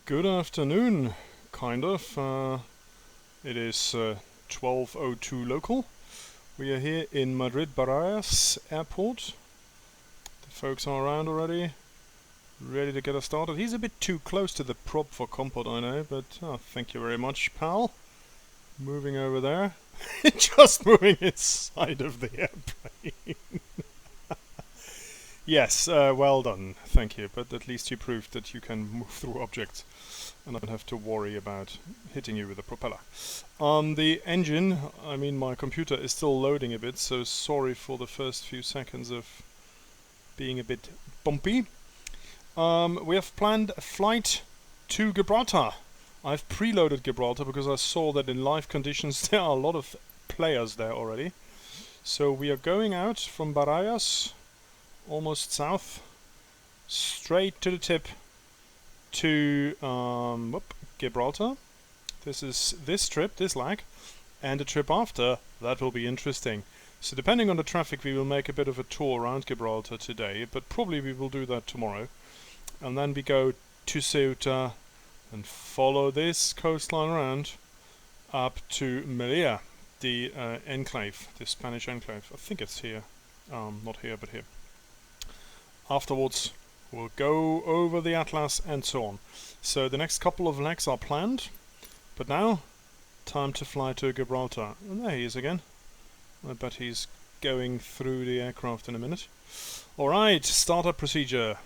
Good afternoon, kind of. It is 12:02 local. We are here in Madrid Barajas Airport. The folks are around already, ready to get us started. He's a bit too close to the prop for Compot, I know, but thank you very much, pal. Moving over there. Just moving inside of the airplane. Yes, well done, thank you. But at least you proved that you can move through objects and I don't have to worry about hitting you with a propeller. The engine, I mean my computer is still loading a bit, so sorry for the first few seconds of being a bit bumpy. We have planned a flight to Gibraltar. I've preloaded Gibraltar because I saw that in live conditions there are a lot of players there already. So we are going out from Barajas, almost south, straight to the tip to Gibraltar. This is this trip, this leg, and the trip after, that will be interesting. So depending on the traffic we will make a bit of a tour around Gibraltar today, but probably we will do that tomorrow. And then we go to Ceuta and follow this coastline around up to Melilla, the enclave, the Spanish enclave. I think it's here, not here but here. Afterwards we'll go over the Atlas and so on. So the next couple of legs are planned, but now time to fly to Gibraltar. And there he is again. I bet he's going through the aircraft in a minute. Alright, startup procedure.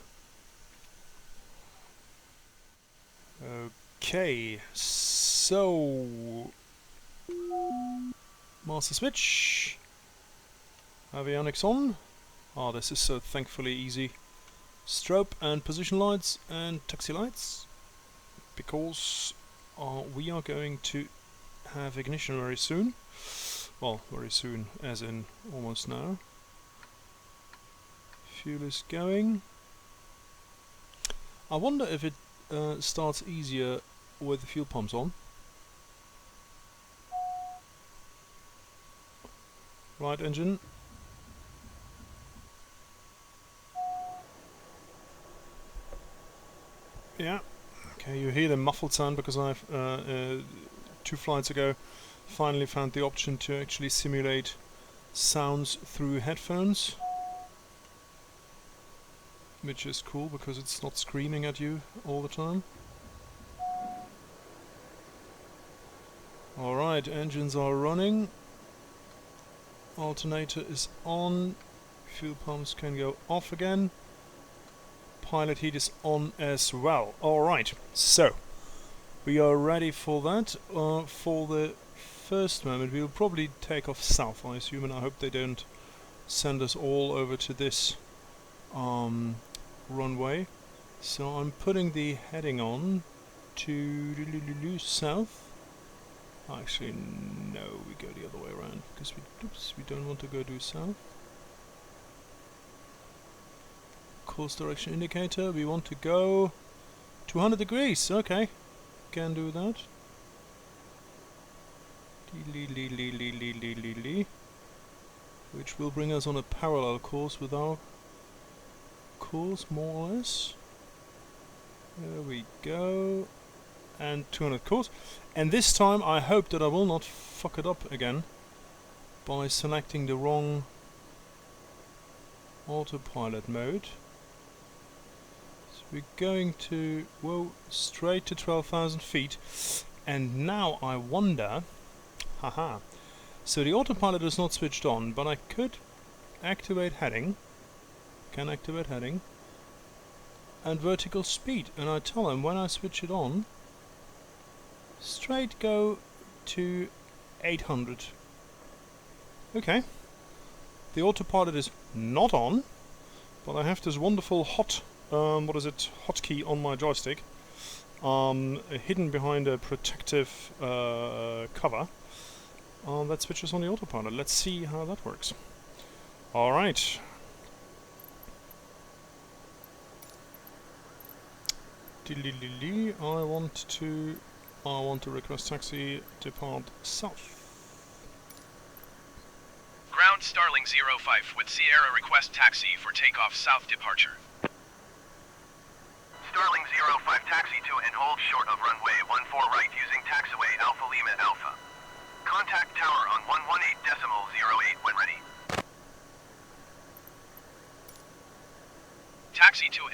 Okay, so master switch, avionics on. This is so thankfully easy. Strobe and position lights and taxi lights, because we are going to have ignition very soon. Well, very soon, as in almost now. Fuel is going. I wonder if it starts easier with the fuel pumps on. Right engine. Yeah, okay, you hear the muffled sound because I've 2 flights ago finally found the option to actually simulate sounds through headphones, which is cool because it's not screaming at you all the time. Alright, engines are running, alternator is on, fuel pumps can go off again. Pilot heat is on as well. Alright, so we are ready for that. For the first moment we will probably take off south, I assume, and I hope they don't send us all over to this runway. So I'm putting the heading on to south. Actually no, we go the other way around because we don't want to go due south. Course direction indicator, we want to go 200 degrees, okay, can do that. Which will bring us on a parallel course with our course, more or less. There we go, and 200 course. And this time I hope that I will not fuck it up again by selecting the wrong autopilot mode. We're going to, whoa, straight to 12,000 feet, and now I wonder, haha, so the autopilot is not switched on, but I could activate heading, can activate heading, and vertical speed, and I tell him when I switch it on, straight go to 800. Okay, the autopilot is not on, but I have this wonderful hotkey on my joystick, hidden behind a protective cover that switches on the autopilot. Let's see how that works. Alright. I want to request taxi, depart south. Ground Starling 05 with Sierra request taxi for takeoff south departure. Starling 05 taxi to and hold short.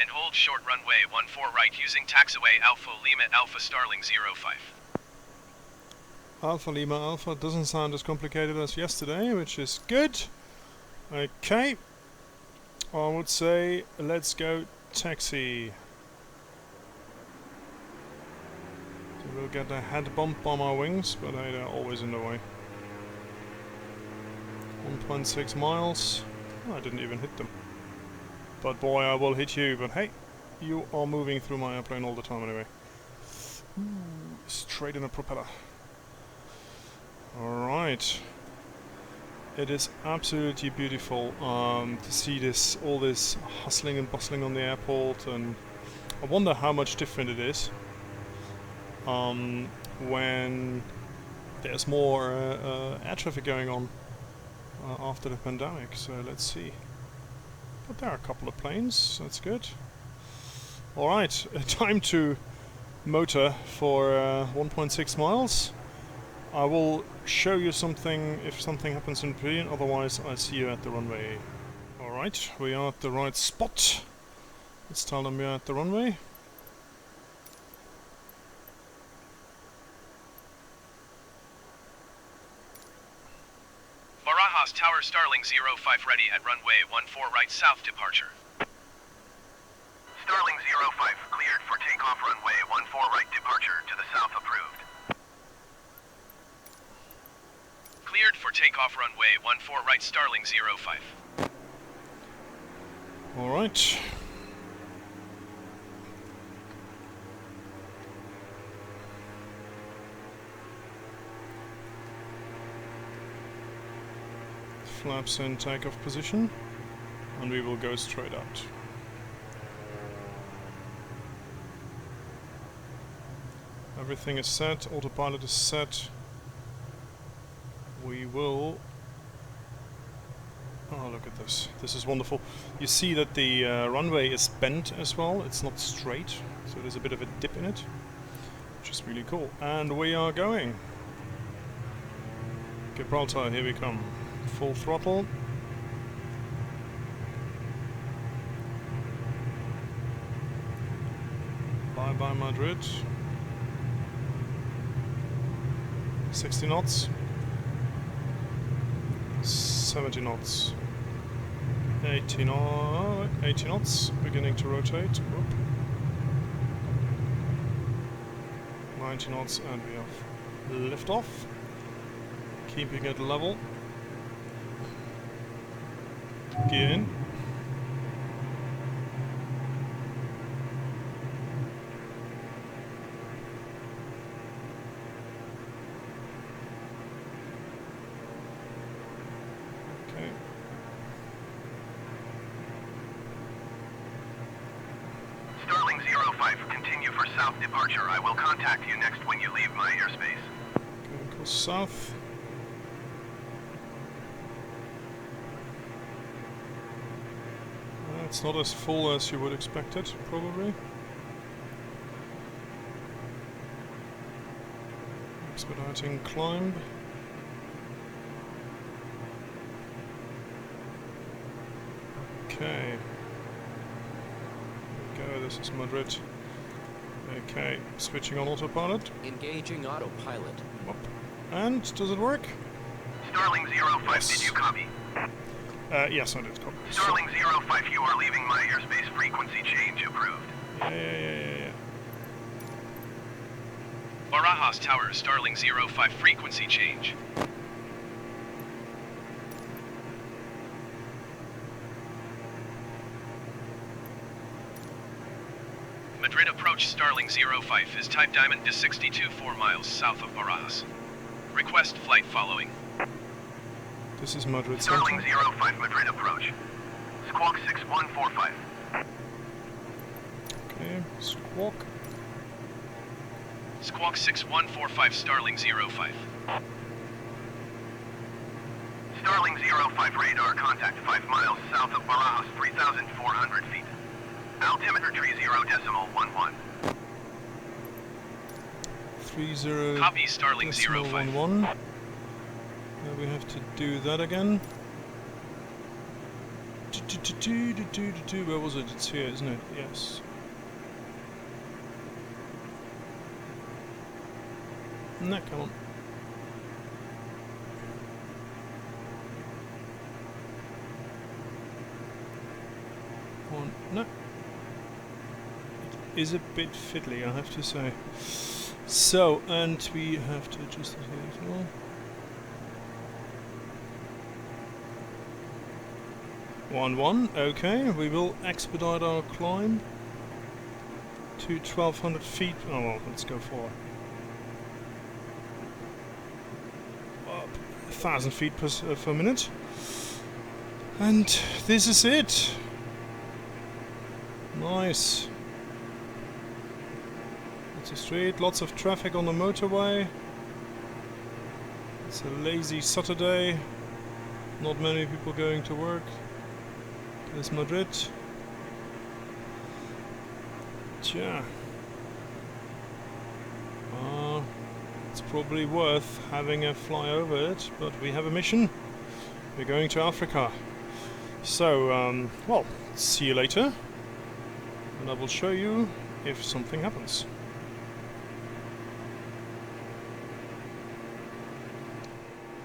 and hold short runway 14 right using taxiway Alpha Lima Alpha Starling 05. Alpha Lima Alpha doesn't sound as complicated as yesterday, which is good. Okay, I would say let's go taxi. So we'll get a head bump on our wings, but hey, they're always in the way. 1.6 miles. Oh, I didn't even hit them. But boy, I will hit you. But hey, you are moving through my airplane all the time anyway. Ooh, straight in a propeller. Alright. It is absolutely beautiful to see this, all this hustling and bustling on the airport, and I wonder how much different it is when there's more air traffic going on after the pandemic. So let's see. But there are a couple of planes, that's good. Alright, time to motor for 1.6 miles. I will show you something if something happens in between, otherwise I'll see you at the runway. Alright, we are at the right spot. Let's tell them we are at the runway. Barajas Tower Starling 05 ready at runway 14 right south departure. Starling 05 cleared for takeoff runway 14 right departure to the south approved. Cleared for takeoff runway 14 right Starling 05. Alright. Flaps in takeoff position, and we will go straight out. Everything is set, autopilot is set. We will... Oh, look at this. This is wonderful. You see that the runway is bent as well. It's not straight, so there's a bit of a dip in it, which is really cool. And we are going. Gibraltar, here we come. Full throttle. Bye-bye Madrid. 60 knots. 70 knots. 80 knots. Beginning to rotate. Whoop. 90 knots, and we have lift off. Keeping it level. Gear in. Okay. Starling 05, continue for south departure. I will contact you next when you leave my airspace. Okay, go south. It's not as full as you would expect it, probably. Expediting climb. Okay. There we go, this is Madrid. Okay, switching on autopilot. Engaging autopilot. Up. And, does it work? Starling 05, Yes. did you copy? Yes, I did copy. Starling 05, you are leaving my airspace. Frequency change approved. Yeah. Barajas Tower, Starling 05, frequency change. Madrid approach Starling 05 is type Diamond to 62 4 miles south of Barajas. Request flight following. This is Madrid Starling Center. 05 Madrid approach. Squawk 6145. Okay, squawk. Squawk 6145 Starling 05. Starling 05 radar contact 5 miles south of Barajas, 3,400 feet. Altimeter 30.11. 30. Copy Starling 05. 11. We have to do that again. Where was it? It's here, isn't it? Yes. No, come on. No. It is a bit fiddly, I have to say. So, and we have to adjust it here as well. One. Okay, we will expedite our climb to 1200 feet. Oh well, let's go for up 1000 feet per minute. And this is it. Nice. It's a street, lots of traffic on the motorway. It's a lazy Saturday. Not many people going to work. There's Madrid. Tja. It's probably worth having a fly over it, but we have a mission. We're going to Africa. So, well, see you later. And I will show you if something happens.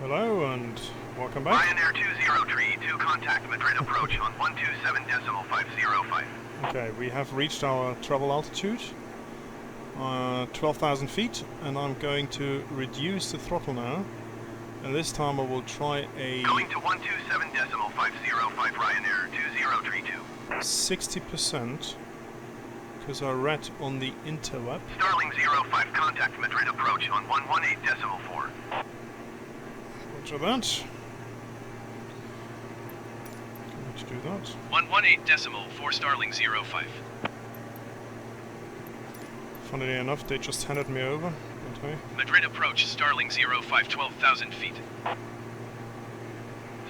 Hello and welcome back. Ryanair 2032, contact Madrid approach on 127.505. Okay, we have reached our travel altitude, 12,000 feet, and I'm going to reduce the throttle now. And this time I will try a... Going to 127.505 Ryanair 2032. 60%, because I read on the interweb. Starling 05, contact Madrid approach on 118.4. Roger that. Going to do that. 118.4 Starling 05. Funnily enough, they just handed me over. Okay. Madrid approach, Starling 05, 12,000 feet.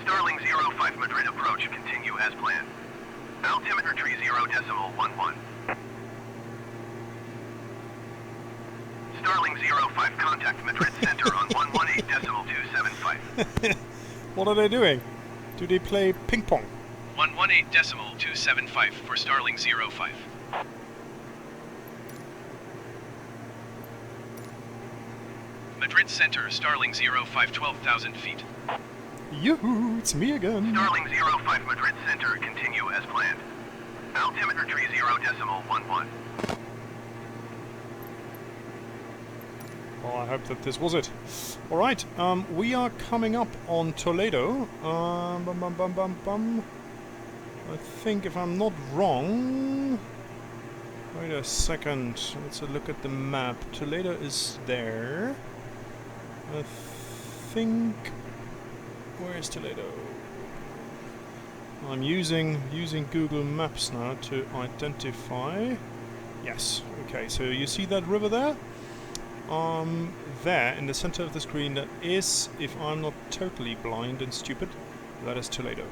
Starling 05, Madrid approach, continue as planned. Altimeter tree 0.11. Starling 05, contact Madrid Center on 118.275. What are they doing? Do they play ping pong? 118.275 for Starling 05. Madrid Center, Starling 05, 12,000 feet. Yoo-hoo, it's me again. Starling 05, Madrid Center, continue as planned. Altimeter tree 0.11. Well, I hope that this was it. Alright, we are coming up on Toledo. I think if I'm not wrong... Wait a second, let's look at the map. Toledo is there. I think... Where is Toledo? I'm using Google Maps now to identify. Yes, okay, so you see that river there? There, in the center of the screen, that is, if I'm not totally blind and stupid, that is Toledo.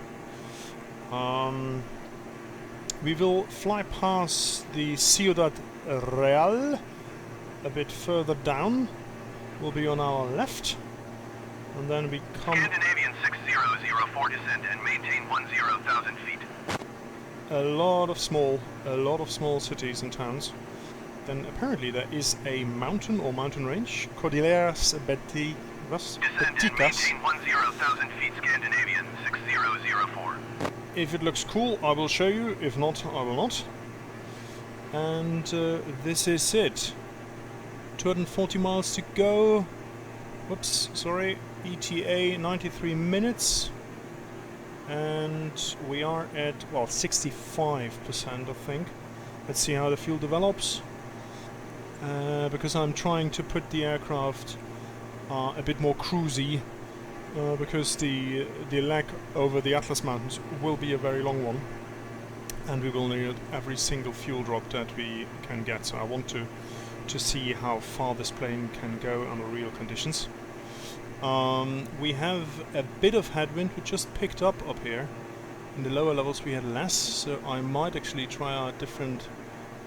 We will fly past the Ciudad Real a bit further down. We'll be on our left, and then we come... Scandinavian 6004 descend and maintain 10,000 feet. A lot of small cities and towns. Then apparently there is a mountain or mountain range, Cordilleras Descend Beticas. and maintain 10,000 feet, Scandinavian 6004. If it looks cool, I will show you. If not, I will not. And this is it. 240 miles to go. Whoops, sorry. ETA 93 minutes. And we are at, well, 65%, I think. Let's see how the fuel develops. Because I'm trying to put the aircraft a bit more cruisy. Because the leg over the Atlas Mountains will be a very long one, and we will need every single fuel drop that we can get. So I want to see how far this plane can go under real conditions. We have a bit of headwind. We just picked up here. In the lower levels we had less, so I might actually try out different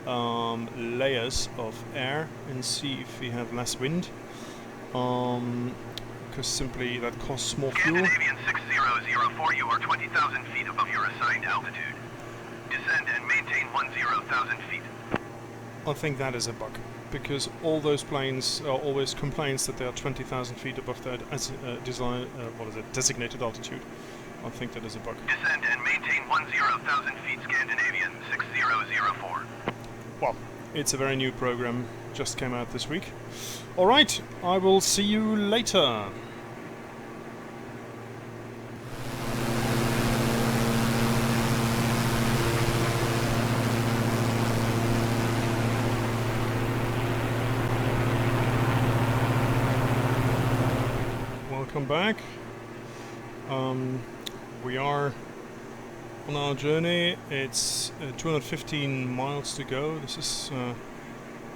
layers of air and see if we have less wind. because simply that costs more fuel. Scandinavian 6004, you are 20,000 feet above your assigned altitude. Descend and maintain 10,000 feet. I think that is a bug, because all those planes always complains that they are 20,000 feet above their designated altitude. I think that is a bug. Descend and maintain 10,000 feet, Scandinavian 6004. Well, it's a very new program, just came out this week. Alright, I will see you later. Welcome back. We are on our journey. It's 215 miles to go. This is a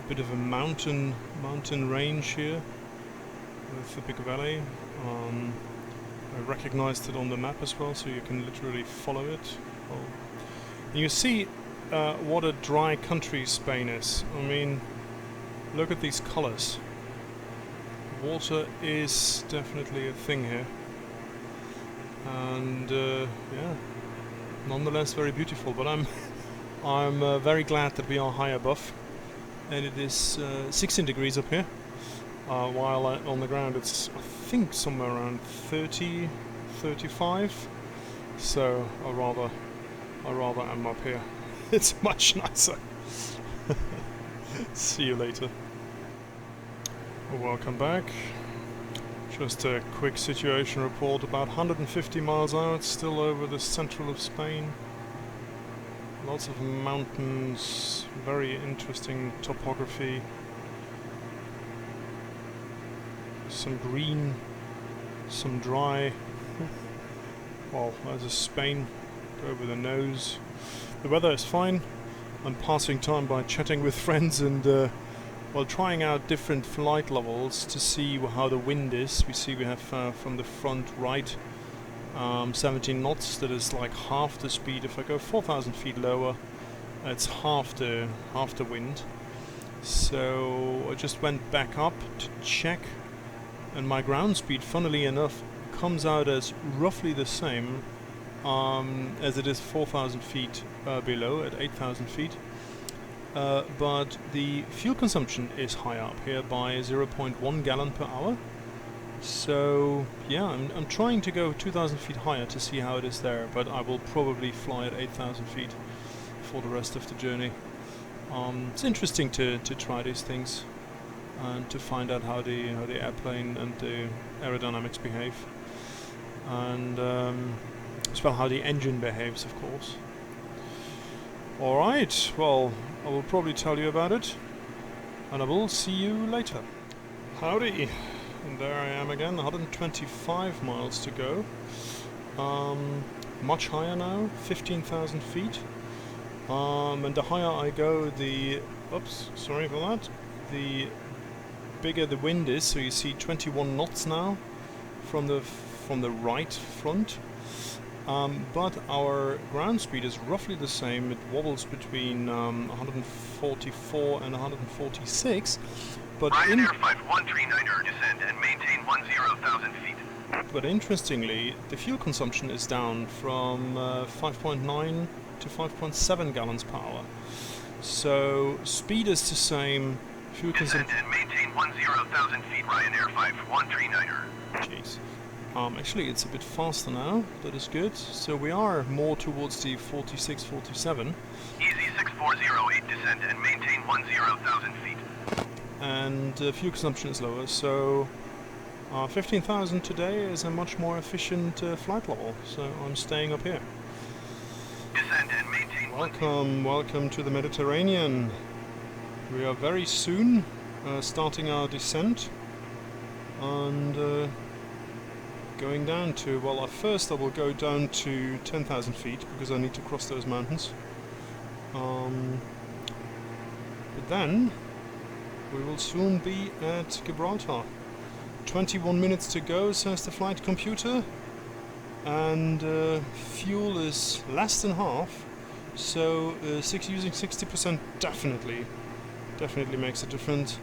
bit of a mountain range here with the big valley. I recognized it on the map as well, so you can literally follow it. And you see what a dry country Spain is. I mean, look at these colors. Water is definitely a thing here, and yeah, nonetheless very beautiful. But I'm very glad that we are high above, and it is 16 degrees up here, while on the ground it's, I think, somewhere around 30, 35. So I rather am up here. It's much nicer. See you later. Welcome back. Just a quick situation report. About 150 miles out, still over the central of Spain. Lots of mountains, very interesting topography. Some green, some dry. Well, there's a Spain over the nose. The weather is fine. I'm passing time by chatting with friends and well, trying out different flight levels to see how the wind is. We see we have from the front right 17 knots. That is like half the speed. If I go 4,000 feet lower, it's half the wind. So I just went back up to check, and my ground speed, funnily enough, comes out as roughly the same as it is 4,000 feet below at 8,000 feet. But the fuel consumption is higher up here by 0.1 gallon per hour. So yeah, I'm trying to go 2,000 feet higher to see how it is there, but I will probably fly at 8,000 feet for the rest of the journey. It's interesting to try these things and to find out how the airplane and the aerodynamics behave, and as well how the engine behaves, of course. Alright, well, I will probably tell you about it, and I will see you later. Howdy, and there I am again, 125 miles to go. Much higher now, 15,000 feet. And the higher I go, the bigger the wind is. So you see 21 knots now from the right front. But our ground speed is roughly the same. It wobbles between 144 and 146. But Ryanair 5139er, descend and maintain 10,000 feet. But interestingly, the fuel consumption is down from 5.9 to 5.7 gallons per hour. So speed is the same. Fuel Descend consumption. and maintain 10,000 feet, Ryanair 5139er. Jeez. Actually, it's a bit faster now. That is good. So we are more towards the 46, 47. Easy 6408, descend and maintain 10,000 feet. And fuel consumption is lower. So 15,000 today is a much more efficient flight level. So I'm staying up here. Descend and maintain Welcome to the Mediterranean. We are very soon starting our descent and going down to, well, at first I will go down to 10,000 feet because I need to cross those mountains. But then we will soon be at Gibraltar. 21 minutes to go, says the flight computer, and fuel is less than half, so using 60% definitely makes a difference.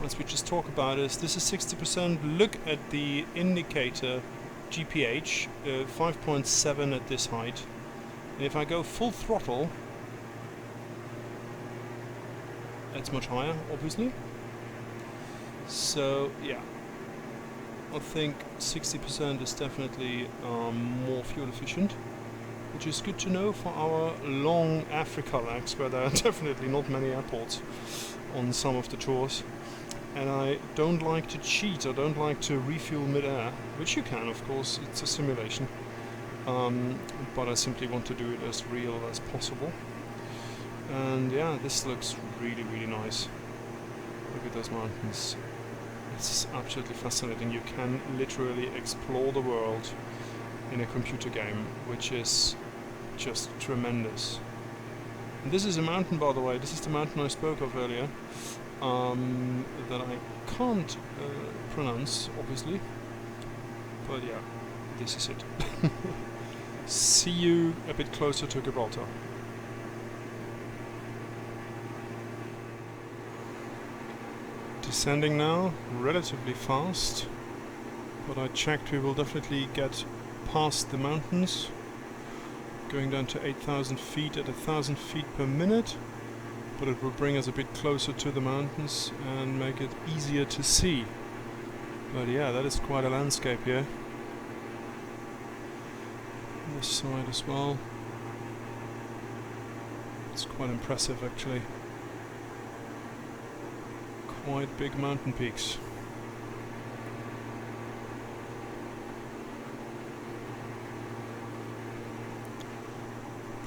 as we just talked about, is this is 60%. Look at the indicator GPH, 5.7 at this height. And if I go full throttle, it's much higher, obviously. So yeah, I think 60% is definitely more fuel efficient, which is good to know for our long Africa legs, where there are definitely not many airports on some of the tours. And I don't like to cheat, I don't like to refuel mid-air, which you can, of course, it's a simulation. But I simply want to do it as real as possible. And yeah, this looks really, really nice. Look at those mountains. It's absolutely fascinating. You can literally explore the world in a computer game, which is just tremendous. And this is a mountain, by the way. This is the mountain I spoke of earlier, that I can't pronounce, obviously. But yeah, this is it. See you a bit closer to Gibraltar. Descending now, relatively fast, but I checked we will definitely get past the mountains, going down to 8,000 feet at 1,000 feet per minute, but it will bring us a bit closer to the mountains and make it easier to see. But yeah, that is quite a landscape here. This side as well. It's quite impressive actually. Quite big mountain peaks.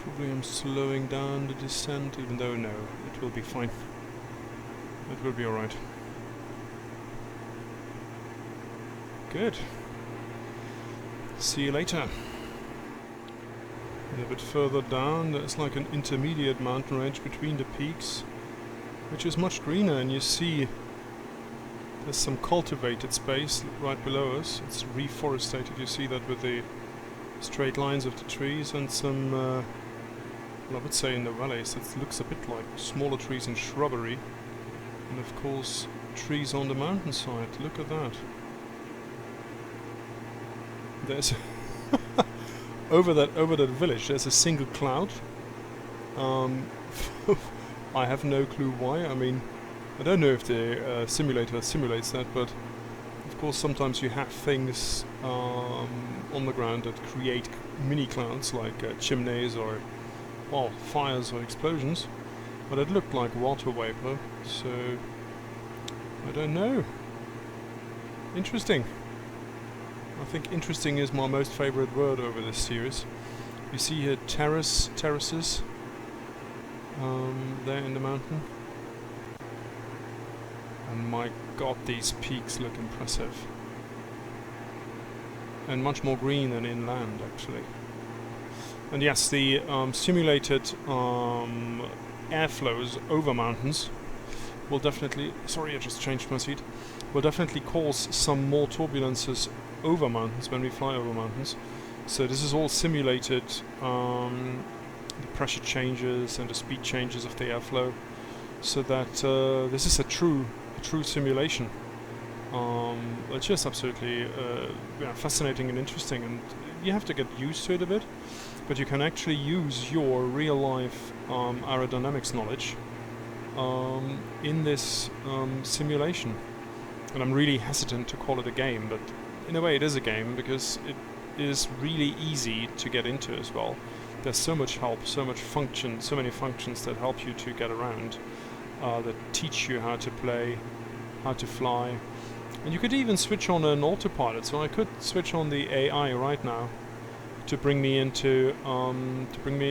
Probably I'm slowing down the descent, even though no, it will be fine. It will be alright. Good. See you later. And a bit further down, there's like an intermediate mountain range between the peaks, which is much greener, and you see there's some cultivated space right below us. It's reforested. You see that with the straight lines of the trees and some, well, I would say in the valleys it looks a bit like smaller trees and shrubbery, and of course trees on the mountainside. Look at that. There's over that village there's a single cloud. I have no clue why. I mean, I don't know if the simulator simulates that, but of course sometimes you have things on the ground that create mini clouds like chimneys or, well, fires or explosions, but it looked like water vapor, so I don't know. Interesting. I think interesting is my most favorite word over this series. You see here terraces there in the mountain, and my god, these peaks look impressive, and much more green than inland actually. And yes, the simulated airflows over mountains will definitely, sorry I just changed my seat, will definitely cause some more turbulences over mountains when we fly over mountains. So this is all simulated, the pressure changes and the speed changes of the airflow, so that this is a true simulation. It's just absolutely yeah, fascinating and interesting, and you have to get used to it a bit, but you can actually use your real life aerodynamics knowledge in this simulation. And I'm really hesitant to call it a game, but in a way it is a game, because it is really easy to get into as well. There's so much help, so much function, so many functions that help you to get around, that teach you how to play, how to fly. And you could even switch on an autopilot, so I could switch on the AI right now to bring me into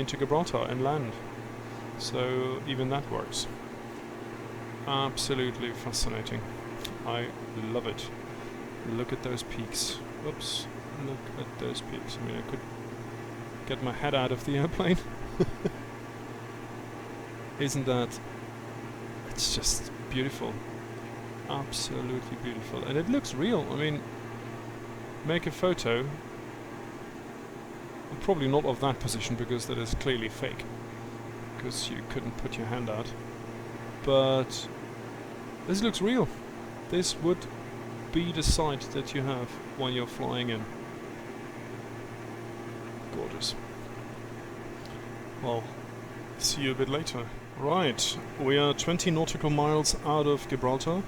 Gibraltar and land. So even that works. Absolutely fascinating. I love it. Look at those peaks. Oops. Look at those peaks. I mean, I could get my head out of the airplane. Isn't that? It's just beautiful. Absolutely beautiful. And it looks real. I mean, make a photo. Probably not of that position, because that is clearly fake, because you couldn't put your hand out. But this looks real. this would be the sight that you have when you're flying in. Gorgeous. Well, see you a bit later. Right, we are 20 nautical miles out of Gibraltar.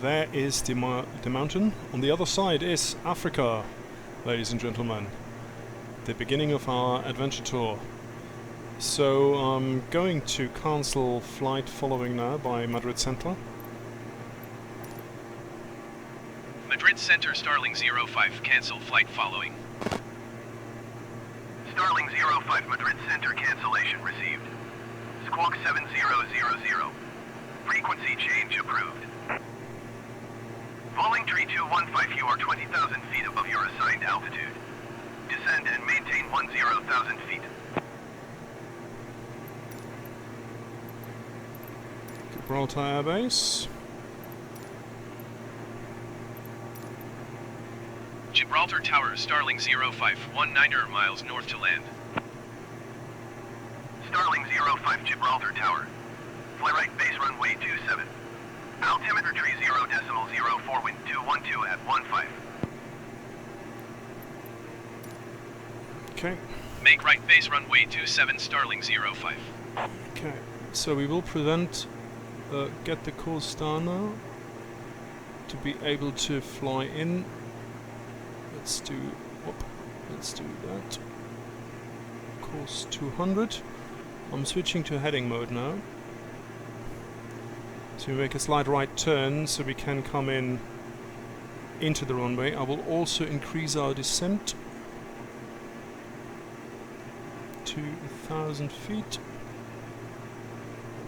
There is the mountain. On the other side is Africa, ladies and gentlemen. The beginning of our adventure tour. So I'm going to cancel flight following now by Madrid Center. Madrid Center, Starling 05, cancel flight following. Starling 05 Madrid Center cancellation received. Squawk 7000. Frequency change approved. Falling tree 215, you are 20,000 feet above your assigned altitude. Descend and maintain 10,000 feet. Gibraltar Air Base. Gibraltar Tower, Starling 05, 19 miles north to land. Starling 05 Gibraltar Tower. Fly right base runway 27. Altimeter tree 0.04, wind 212 at 15. Okay. Make right base runway 27, Starling 05. Okay. So we will get the course down now to be able to fly in. Let's do that. Course 200. I'm switching to heading mode now. So we make a slight right turn so we can come into the runway. I will also increase our descent to 1,000 feet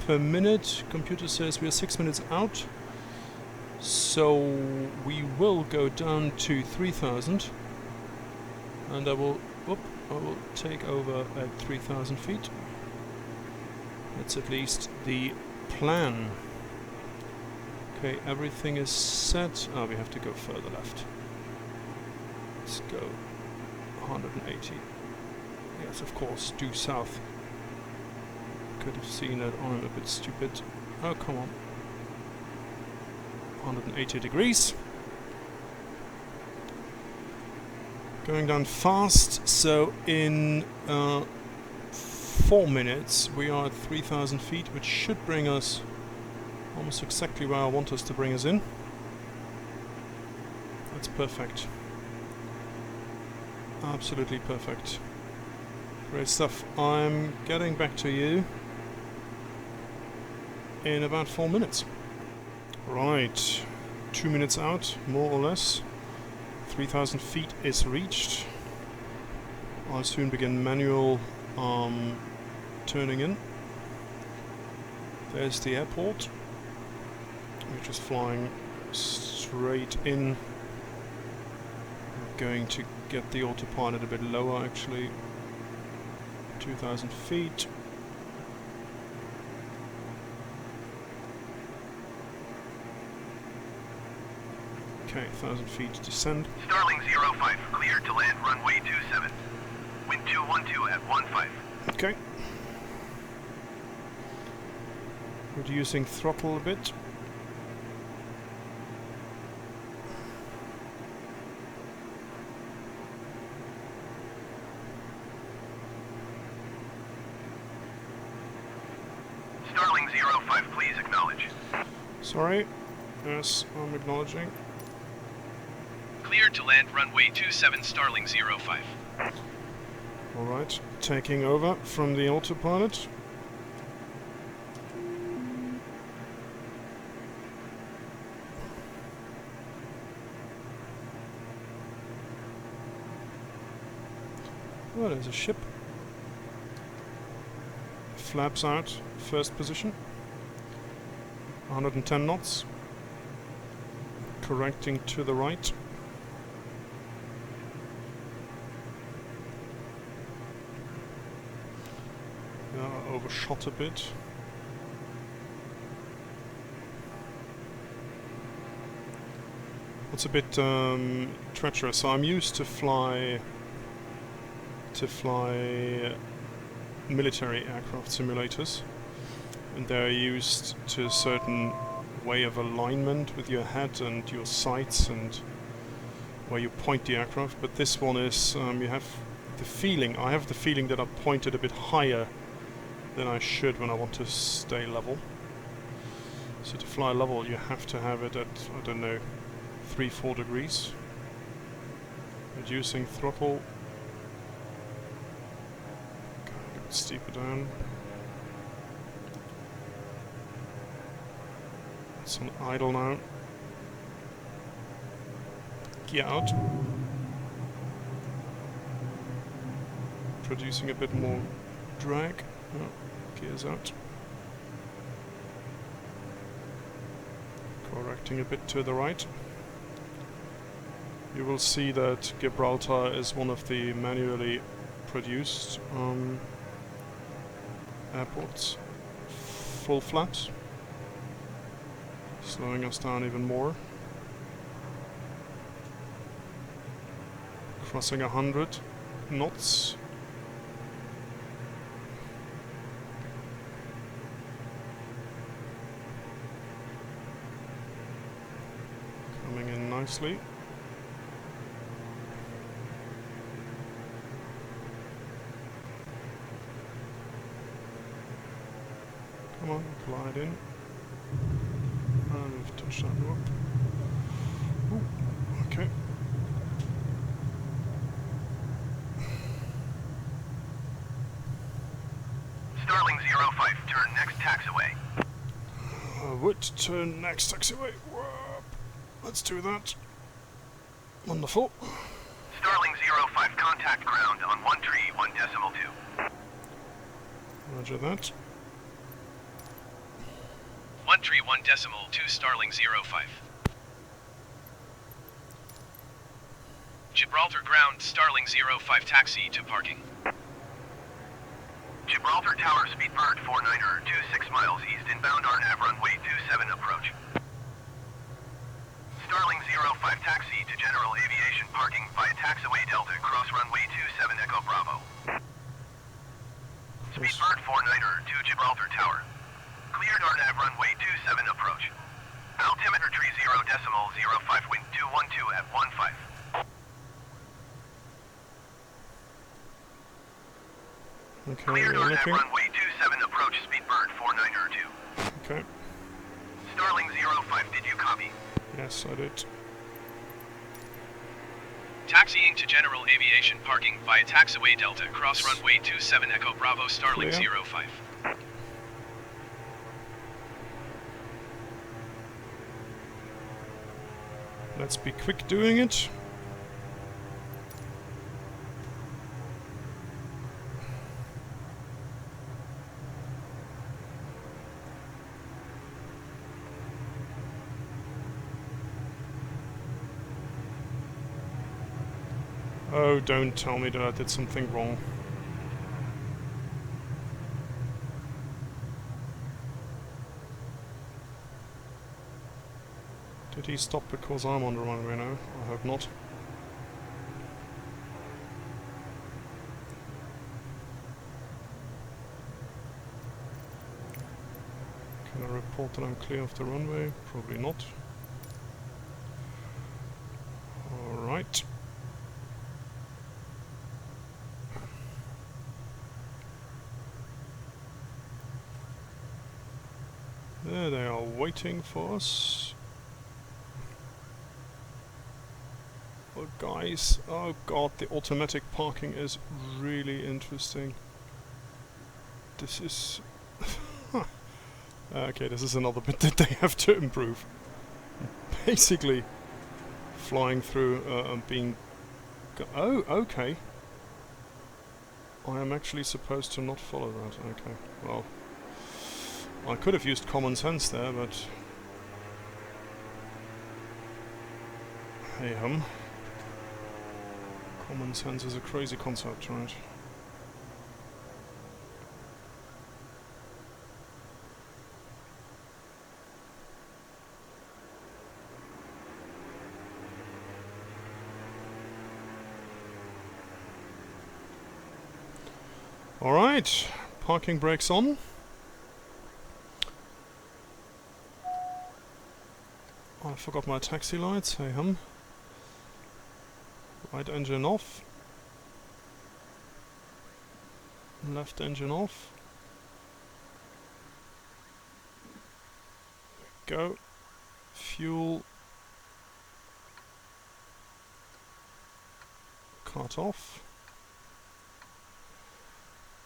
per minute. Computer says we are 6 minutes out. So we will go down to 3,000 and I will take over at 3,000 feet. That's at least the plan. Okay, everything is set. Oh, we have to go further left. Let's go 180. Yes, of course, due south. Could have seen that. I'm a bit stupid. Oh, come on. 180 degrees. Going down fast, so in 4 minutes we are at 3,000 feet, which should bring us almost exactly where I want us to bring us in. That's perfect. Absolutely perfect. Great stuff. I'm getting back to you in about 4 minutes. Right, 2 minutes out, more or less. 3,000 feet is reached. I'll soon begin manual turning in. There's the airport. We're just flying straight in. I'm going to get the autopilot a bit lower actually. 2,000 feet. Okay, 1,000 feet descend. Starling 05, cleared to land runway 27. Wind 212 at 15. Okay. Reducing throttle a bit. Starling 05, please acknowledge. Sorry. Yes, I'm acknowledging. Cleared to land runway 27, Starling 05. Alright, taking over from the autopilot. Oh, there's a ship. Flaps out, first position. 110 knots. Correcting to the right. Overshot a bit. It's a bit treacherous. So I'm used to fly military aircraft simulators, and they're used to certain way of alignment with your head and your sights and where you point the aircraft, but this one is, you have the feeling, I have the feeling that I pointed a bit higher than I should when I want to stay level. So to fly level you have to have it at, I don't know, 3-4 degrees. Reducing throttle. Go a bit steeper down. It's on idle now. Gear out. Producing a bit more drag. Oh, gears out. Correcting a bit to the right. You will see that Gibraltar is one of the manually produced airports. Full flat. Slowing us down even more. Crossing 100 knots. Coming in nicely. Come on, glide in. And we've touched that rope. Ooh, okay. Starling 05, turn next taxiway. Would turn next taxiway. Whoop. Let's do that. Wonderful. Starling 05, contact ground on 131.2. Roger that. 131.2 Starling 05. Gibraltar ground, Starling 05 taxi to parking. Gibraltar Tower, Speedbird 49er, 26 miles east, inbound RNAV runway 27 approach. Starling 05 taxi to general aviation parking via taxiway Delta, cross runway 27 Echo Bravo. Speedbird 49er to Gibraltar Tower. Cleared RNAV runway 27 approach. Altimeter tree 0.05, wind 212 at 15. Okay, Cleared we're RNAV looking. runway 27 approach, Speedbird 49er 2. Okay. Starling 05, did you copy? Yes, I did. Taxiing to general aviation parking via taxiway Delta, cross runway 27 Echo Bravo, Starling Clear. 05. Let's be quick doing it. Oh, don't tell me that I did something wrong. Did he stop because I'm on the runway now? I hope not. Can I report that I'm clear of the runway? Probably not. Alright. There they are waiting for us. Oh guys, oh god, the automatic parking is really interesting. This is... okay, this is another bit that they have to improve. Basically, flying through being... oh, okay. I am actually supposed to not follow that, okay. Well, I could have used common sense there, but... hey hum. Common sense is a crazy concept, right? Alright, parking brakes on. I forgot my taxi lights, hey hum. Right engine off. Left engine off. Go. Fuel. Cut off.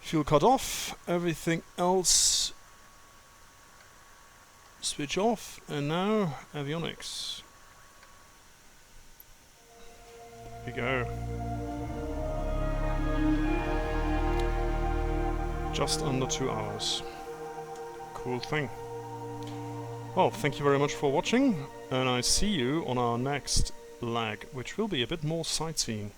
Fuel cut off. Everything else switch off. And now avionics. Here we go. Just under 2 hours. Cool thing. Well, thank you very much for watching, and I see you on our next leg, which will be a bit more sightseeing.